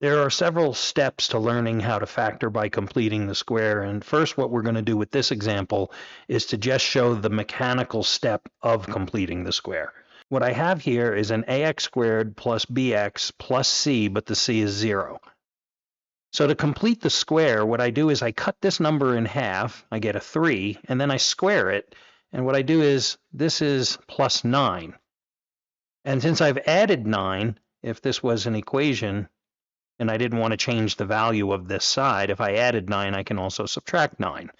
There are several steps to learning how to factor by completing the square. And first, what we're going to do with this example is to just show the mechanical step of completing the square. What I have here is an ax squared plus bx plus c, but the c is 0. So to complete the square, what I do is I cut this number in half, I get a 3, and then I square it. And what I do is this is plus 9. And since I've added 9, if this was an equation, and I didn't want to change the value of this side, if I added 9, I can also subtract 9.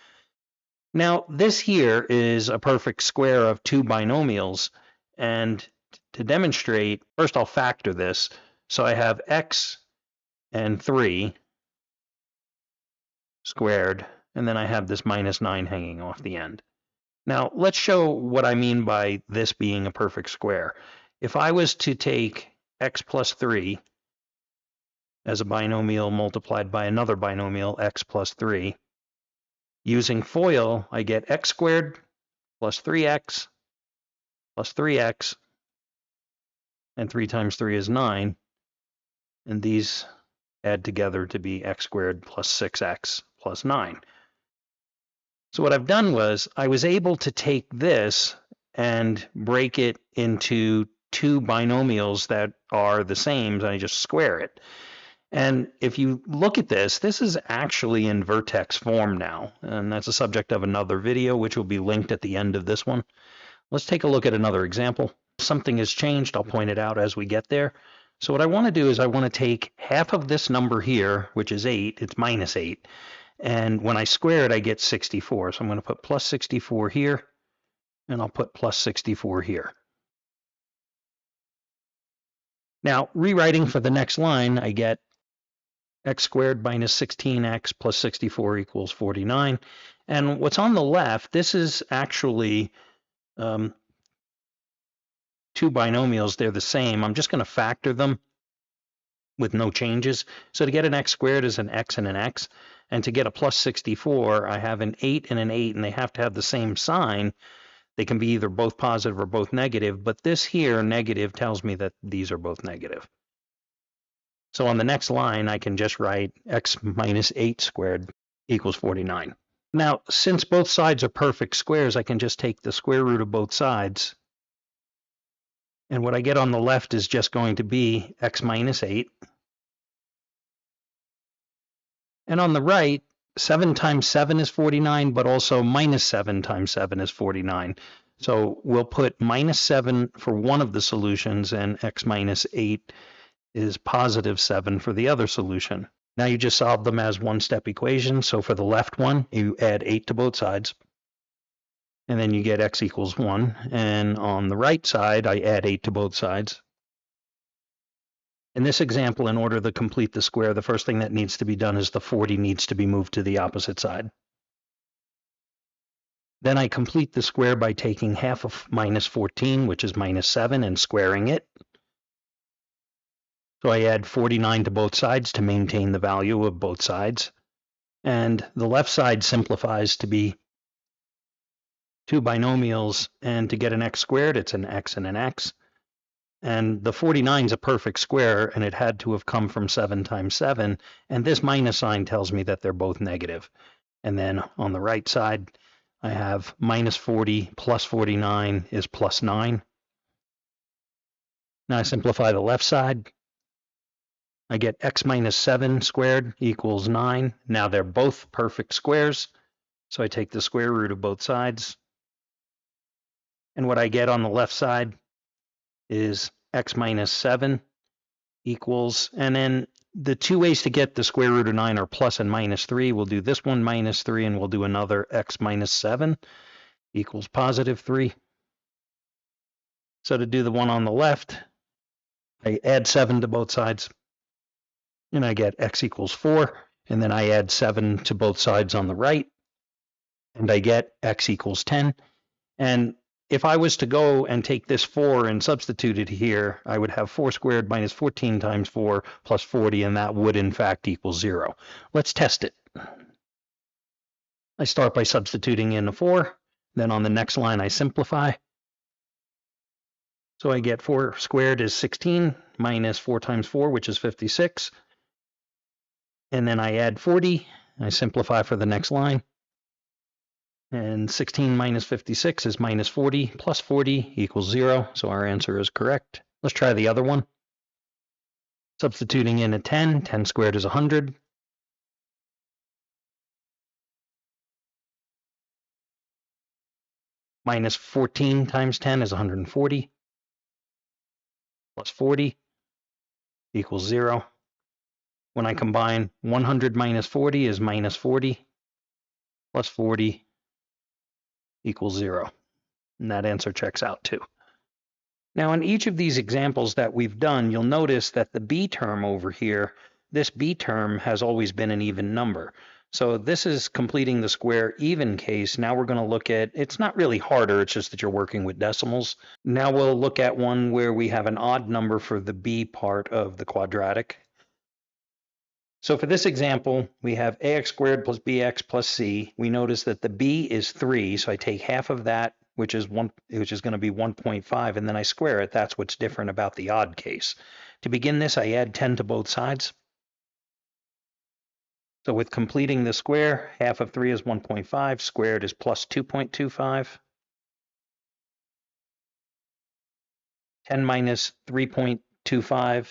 Now, this here is a perfect square of two binomials, and to demonstrate, first I'll factor this. So I have x and 3 squared, and then I have this minus 9 hanging off the end. Now, let's show what I mean by this being a perfect square. If I was to take x plus 3 as a binomial multiplied by another binomial, x plus 3. Using FOIL, I get x squared plus 3x, and 3 times 3 is 9, and these add together to be x squared plus 6x plus 9. So what I've done was I was able to take this and break it into two binomials that are the same, and I just square it. And if you look at this, this is actually in vertex form now, and that's a subject of another video, which will be linked at the end of this one. Let's take a look at another example. Something has changed. I'll point it out as we get there. So what I want to do is I want to take half of this number here, which is 8. It's minus 8. And when I square it, I get 64. So I'm going to put plus 64 here, and I'll put plus 64 here. Now, rewriting for the next line, I get x squared minus 16x plus 64 equals 49. And what's on the left, this is actually two binomials. They're the same. I'm just going to factor them with no changes. So to get an x squared is an x and an x. And to get a plus 64, I have an 8 and an 8, and they have to have the same sign. They can be either both positive or both negative. But this here, negative, tells me that these are both negative. So on the next line, I can just write x minus 8 squared equals 49. Now, since both sides are perfect squares, I can just take the square root of both sides. And what I get on the left is just going to be x minus 8. And on the right, 7 times 7 is 49, but also minus 7 times 7 is 49. So we'll put minus 7 for one of the solutions, and x minus 8 is positive 7 for the other solution. Now you just solve them as one-step equations. So for the left one, you add 8 to both sides, and then you get x equals 1. And on the right side, I add 8 to both sides. In this example, in order to complete the square, the first thing that needs to be done is the 40 needs to be moved to the opposite side. Then I complete the square by taking half of minus 14, which is minus 7, and squaring it. So I add 49 to both sides to maintain the value of both sides. And the left side simplifies to be two binomials, and to get an x squared, it's an x and an x. And the 49 is a perfect square, and it had to have come from 7 times 7. And this minus sign tells me that they're both negative. And then on the right side, I have minus 40 plus 49 is plus 9. Now I simplify the left side. I get x minus 7 squared equals 9. Now they're both perfect squares. So I take the square root of both sides. And what I get on the left side is x minus 7 equals, and then the two ways to get the square root of 9 are plus and minus 3. We'll do this one minus 3, and we'll do another x minus 7 equals positive 3. So to do the one on the left, I add 7 to both sides, and I get x equals 4. And then I add 7 to both sides on the right, and I get x equals 10. And if I was to go and take this 4 and substitute it here, I would have 4 squared minus 14 times 4 plus 40, and that would in fact equal 0. Let's test it. I start by substituting in a 4. Then on the next line, I simplify. So I get 4 squared is 16 minus 4 times 4, which is 56. And then I add 40. I simplify for the next line. And 16 minus 56 is minus 40 plus 40 equals 0. So our answer is correct. Let's try the other one. Substituting in a 10. 10 squared is 100. Minus 14 times 10 is 140. Plus 40 equals 0. When I combine 100 minus 40 is minus 40. Plus 40 equals 0. And that answer checks out too. Now in each of these examples that we've done, you'll notice that the b term over here, this b term has always been an even number. So this is completing the square even case. Now we're going to look at, it's not really harder, it's just that you're working with decimals. Now we'll look at one where we have an odd number for the b part of the quadratic. So for this example, we have ax squared plus bx plus c. We notice that the b is 3, so I take half of that, which is going to be 1.5, and then I square it. That's what's different about the odd case. To begin this, I add 10 to both sides. So with completing the square, half of 3 is 1.5, squared is plus 2.25. 10 minus 3.25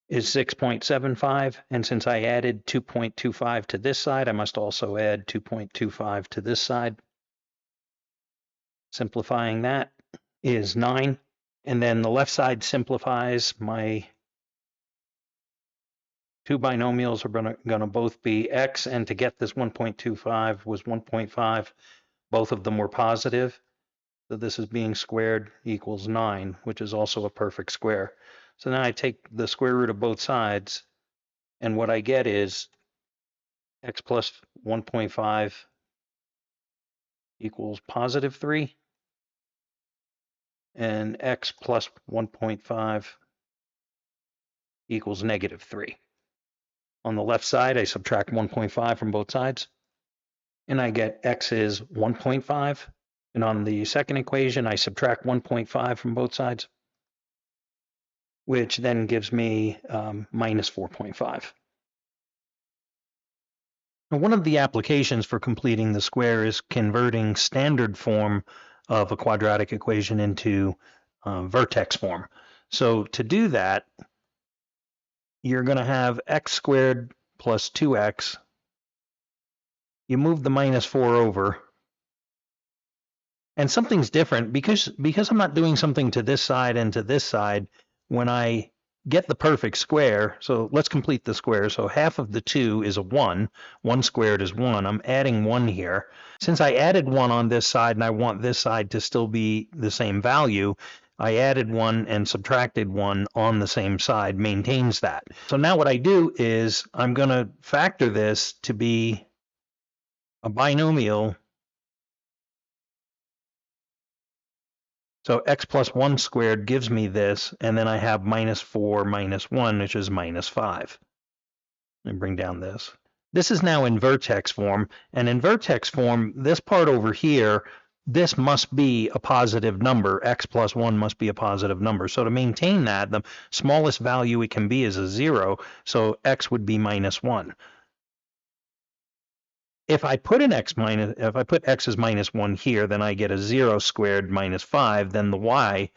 is 6.75, and since I added 2.25 to this side, I must also add 2.25 to this side. Simplifying that is 9, and then the left side simplifies. My two binomials are going to both be x, and to get this 1.25 was 1.5. Both of them were positive, so this is being squared equals 9, which is also a perfect square. So now I take the square root of both sides, and what I get is x plus 1.5 equals positive 3, and x plus 1.5 equals negative 3. On the left side, I subtract 1.5 from both sides, and I get x is 1.5. And on the second equation, I subtract 1.5 from both sides, which then gives me minus 4.5. Now, one of the applications for completing the square is converting standard form of a quadratic equation into vertex form. So to do that, you're going to have x squared plus 2x. You move the minus 4 over. And something's different because I'm not doing something to this side and to this side. When I get the perfect square, so let's complete the square. So half of the 2 is a 1. 1 squared is 1. I'm adding 1 here. Since I added 1 on this side and I want this side to still be the same value, I added 1 and subtracted 1 on the same side, maintains that. So now what I do is I'm going to factor this to be a binomial. So x plus 1 squared gives me this, and then I have minus 4 minus 1, which is minus 5. Let me bring down this. This is now in vertex form, and in vertex form, this part over here, this must be a positive number. X plus 1 must be a positive number. So to maintain that, the smallest value it can be is a 0, so x would be minus 1. If I put x as minus 1 here, then I get a 0 squared minus 5, then the y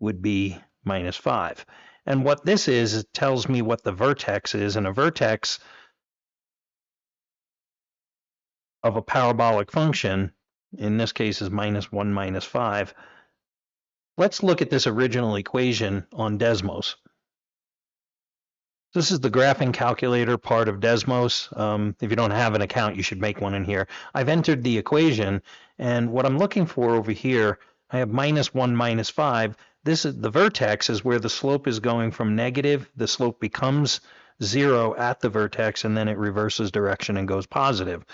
would be minus 5. And what this is, it tells me what the vertex is, and a vertex of a parabolic function, in this case is minus 1 minus 5. Let's look at this original equation on Desmos. This is the graphing calculator part of Desmos. If you don't have an account, you should make one in here. I've entered the equation, and what I'm looking for over here, I have minus 1 minus 5. This is the vertex is where the slope is going from negative. The slope becomes 0 at the vertex, and then it reverses direction and goes positive.